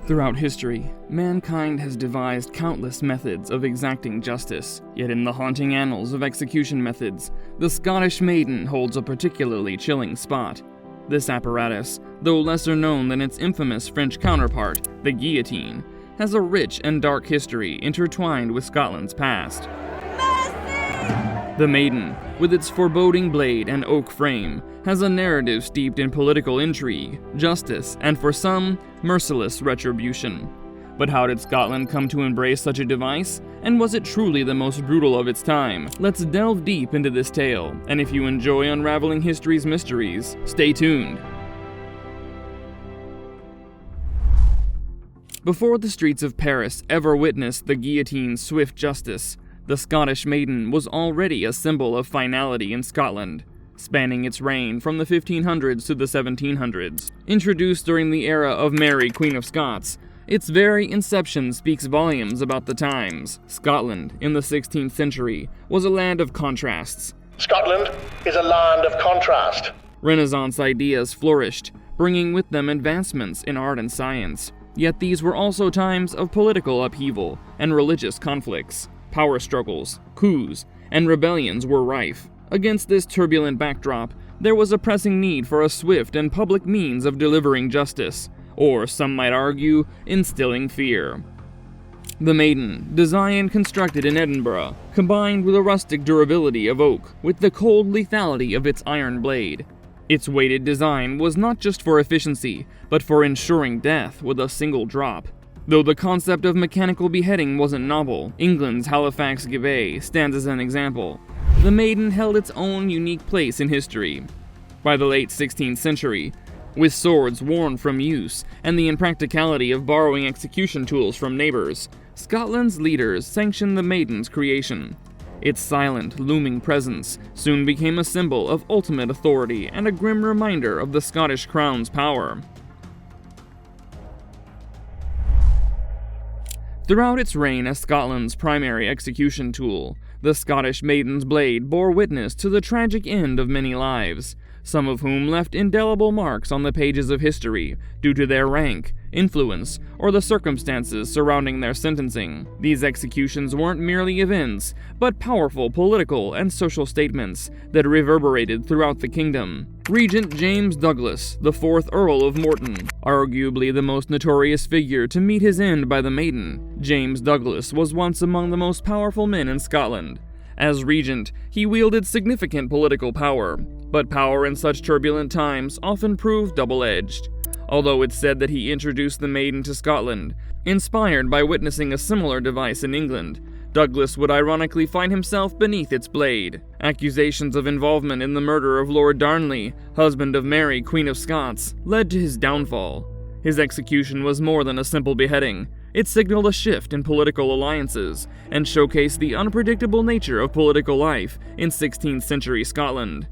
Throughout history, mankind has devised countless methods of exacting justice, yet in the haunting annals of execution methods, the Scottish Maiden holds a particularly chilling spot. This apparatus, though lesser known than its infamous French counterpart, the guillotine, has a rich and dark history intertwined with Scotland's past. The Maiden, with its foreboding blade and oak frame, has a narrative steeped in political intrigue, justice, and for some, merciless retribution. But how did Scotland come to embrace such a device? And was it truly the most brutal of its time? Let's delve deep into this tale, and if you enjoy unraveling history's mysteries, stay tuned. Before the streets of Paris ever witnessed the guillotine's swift justice, the Scottish Maiden was already a symbol of finality in Scotland, spanning its reign from the 1500s to the 1700s. Introduced during the era of Mary Queen of Scots, its very inception speaks volumes about the times. Scotland, in the 16th century, was a land of contrasts. Scotland is a land of contrast. Renaissance ideas flourished, bringing with them advancements in art and science. Yet these were also times of political upheaval and religious conflicts. Power struggles, coups, and rebellions were rife. Against this turbulent backdrop, there was a pressing need for a swift and public means of delivering justice, or, some might argue, instilling fear. The Maiden, designed and constructed in Edinburgh, combined with the rustic durability of oak with the cold lethality of its iron blade. Its weighted design was not just for efficiency, but for ensuring death with a single drop. Though the concept of mechanical beheading wasn't novel, England's Halifax Givet stands as an example. The Maiden held its own unique place in history. By the late 16th century, with swords worn from use and the impracticality of borrowing execution tools from neighbors, Scotland's leaders sanctioned the Maiden's creation. Its silent, looming presence soon became a symbol of ultimate authority and a grim reminder of the Scottish crown's power. Throughout its reign as Scotland's primary execution tool, the Scottish Maiden's blade bore witness to the tragic end of many lives, some of whom left indelible marks on the pages of history due to their rank, influence, or the circumstances surrounding their sentencing. These executions weren't merely events, but powerful political and social statements that reverberated throughout the kingdom. Regent James Douglas, the 4th Earl of Morton, arguably the most notorious figure to meet his end by the Maiden, James Douglas was once among the most powerful men in Scotland. As regent, he wielded significant political power, but power in such turbulent times often proved double-edged. Although it's said that he introduced the Maiden to Scotland, inspired by witnessing a similar device in England, Douglas would ironically find himself beneath its blade. Accusations of involvement in the murder of Lord Darnley, husband of Mary Queen of Scots, led to his downfall. His execution was more than a simple beheading. It signaled a shift in political alliances and showcased the unpredictable nature of political life in 16th century Scotland.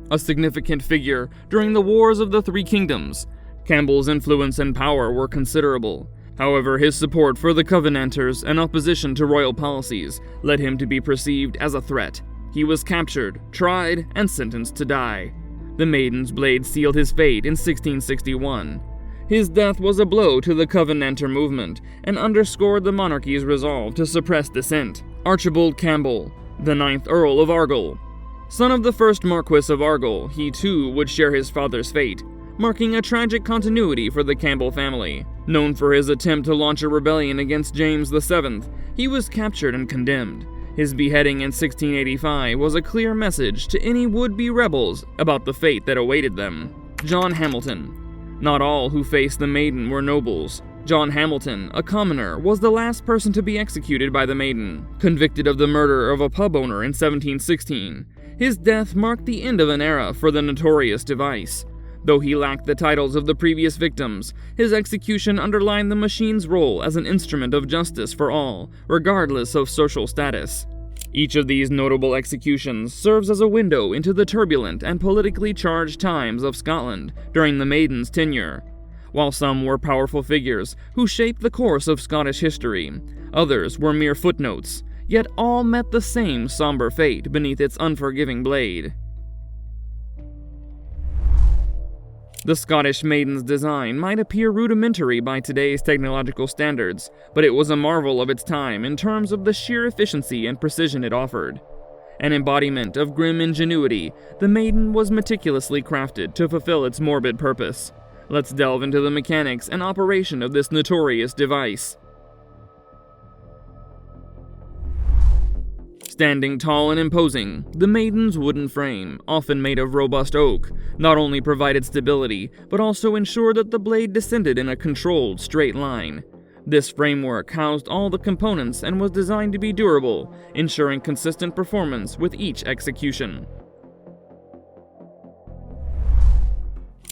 A significant figure during the Wars of the Three Kingdoms, Campbell's influence and power were considerable. However, his support for the Covenanters and opposition to royal policies led him to be perceived as a threat. He was captured, tried, and sentenced to die. The Maiden's blade sealed his fate in 1661. His death was a blow to the Covenanter movement and underscored the monarchy's resolve to suppress dissent. Archibald Campbell, the 9th Earl of Argyll. Son of the 1st Marquess of Argyll, he too would share his father's fate, marking a tragic continuity for the Campbell family. Known for his attempt to launch a rebellion against James VII, he was captured and condemned. His beheading in 1685 was a clear message to any would-be rebels about the fate that awaited them. John Hamilton. Not all who faced the Maiden were nobles. John Hamilton, a commoner, was the last person to be executed by the Maiden. Convicted of the murder of a pub owner in 1716, his death marked the end of an era for the notorious device. Though he lacked the titles of the previous victims, his execution underlined the machine's role as an instrument of justice for all, regardless of social status. Each of these notable executions serves as a window into the turbulent and politically charged times of Scotland during the Maiden's tenure. While some were powerful figures who shaped the course of Scottish history, others were mere footnotes, yet all met the same somber fate beneath its unforgiving blade. The Scottish Maiden's design might appear rudimentary by today's technological standards, but it was a marvel of its time in terms of the sheer efficiency and precision it offered. An embodiment of grim ingenuity, the Maiden was meticulously crafted to fulfill its morbid purpose. Let's delve into the mechanics and operation of this notorious device. Standing tall and imposing, the Maiden's wooden frame, often made of robust oak, not only provided stability, but also ensured that the blade descended in a controlled, straight line. This framework housed all the components and was designed to be durable, ensuring consistent performance with each execution.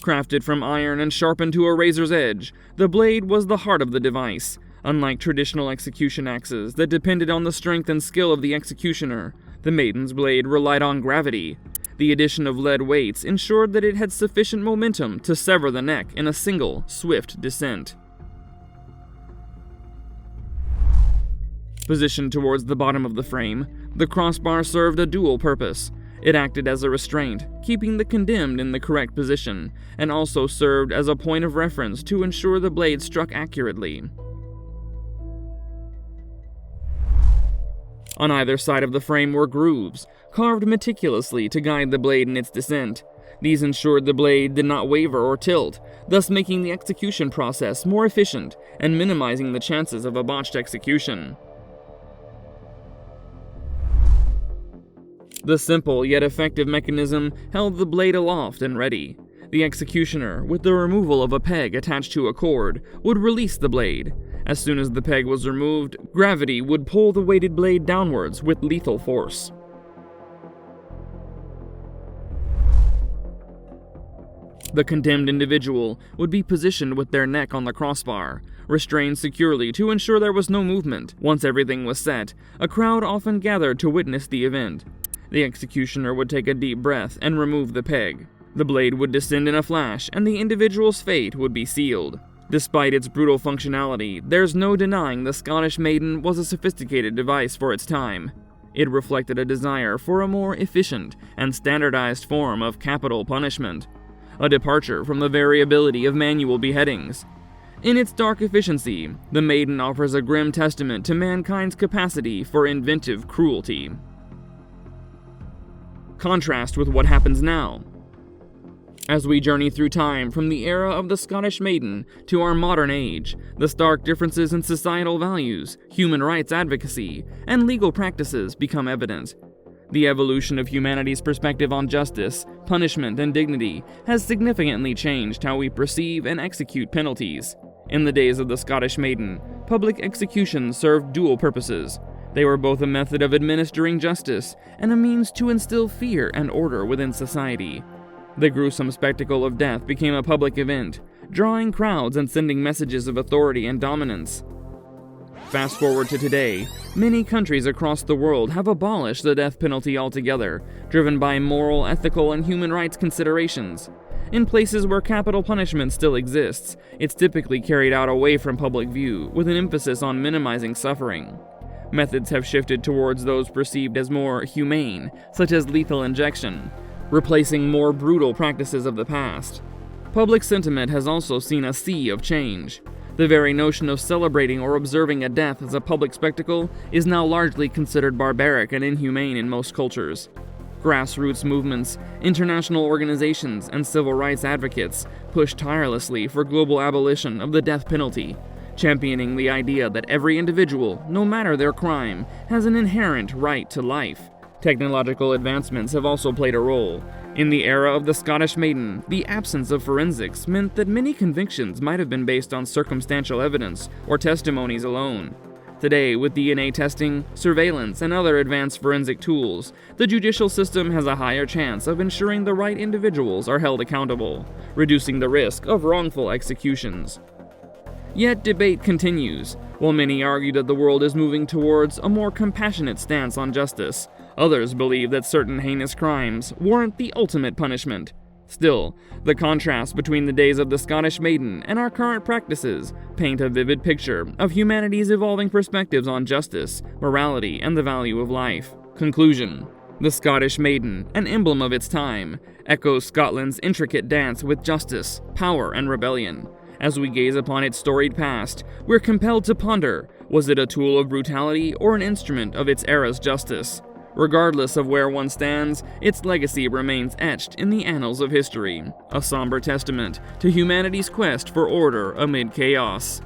Crafted from iron and sharpened to a razor's edge, the blade was the heart of the device. Unlike traditional execution axes that depended on the strength and skill of the executioner, the Maiden's blade relied on gravity. The addition of lead weights ensured that it had sufficient momentum to sever the neck in a single, swift descent. Positioned towards the bottom of the frame, the crossbar served a dual purpose. It acted as a restraint, keeping the condemned in the correct position, and also served as a point of reference to ensure the blade struck accurately. On either side of the frame were grooves, carved meticulously to guide the blade in its descent. These ensured the blade did not waver or tilt, thus making the execution process more efficient and minimizing the chances of a botched execution. The simple yet effective mechanism held the blade aloft and ready. The executioner, with the removal of a peg attached to a cord, would release the blade. As soon as the peg was removed, gravity would pull the weighted blade downwards with lethal force. The condemned individual would be positioned with their neck on the crossbar, restrained securely to ensure there was no movement. Once everything was set, a crowd often gathered to witness the event. The executioner would take a deep breath and remove the peg. The blade would descend in a flash, and the individual's fate would be sealed. Despite its brutal functionality, there's no denying the Scottish Maiden was a sophisticated device for its time. It reflected a desire for a more efficient and standardized form of capital punishment, a departure from the variability of manual beheadings. In its dark efficiency, the Maiden offers a grim testament to mankind's capacity for inventive cruelty. Contrast with what happens now. As we journey through time from the era of the Scottish Maiden to our modern age, the stark differences in societal values, human rights advocacy, and legal practices become evident. The evolution of humanity's perspective on justice, punishment, and dignity has significantly changed how we perceive and execute penalties. In the days of the Scottish Maiden, public executions served dual purposes. They were both a method of administering justice and a means to instill fear and order within society. The gruesome spectacle of death became a public event, drawing crowds and sending messages of authority and dominance. Fast forward to today, many countries across the world have abolished the death penalty altogether, driven by moral, ethical, and human rights considerations. In places where capital punishment still exists, it's typically carried out away from public view, with an emphasis on minimizing suffering. Methods have shifted towards those perceived as more humane, such as lethal injection, replacing more brutal practices of the past. Public sentiment has also seen a sea of change. The very notion of celebrating or observing a death as a public spectacle is now largely considered barbaric and inhumane in most cultures. Grassroots movements, international organizations, and civil rights advocates push tirelessly for global abolition of the death penalty, championing the idea that every individual, no matter their crime, has an inherent right to life. Technological advancements have also played a role. In the era of the Scottish Maiden, the absence of forensics meant that many convictions might have been based on circumstantial evidence or testimonies alone. Today, with DNA testing, surveillance, and other advanced forensic tools, the judicial system has a higher chance of ensuring the right individuals are held accountable, reducing the risk of wrongful executions. Yet debate continues. While many argue that the world is moving towards a more compassionate stance on justice, others believe that certain heinous crimes warrant the ultimate punishment. Still, the contrast between the days of the Scottish Maiden and our current practices paint a vivid picture of humanity's evolving perspectives on justice, morality, and the value of life. Conclusion: the Scottish Maiden, an emblem of its time, echoes Scotland's intricate dance with justice, power, and rebellion. As we gaze upon its storied past, we're compelled to ponder, was it a tool of brutality or an instrument of its era's justice? Regardless of where one stands, its legacy remains etched in the annals of history, a somber testament to humanity's quest for order amid chaos.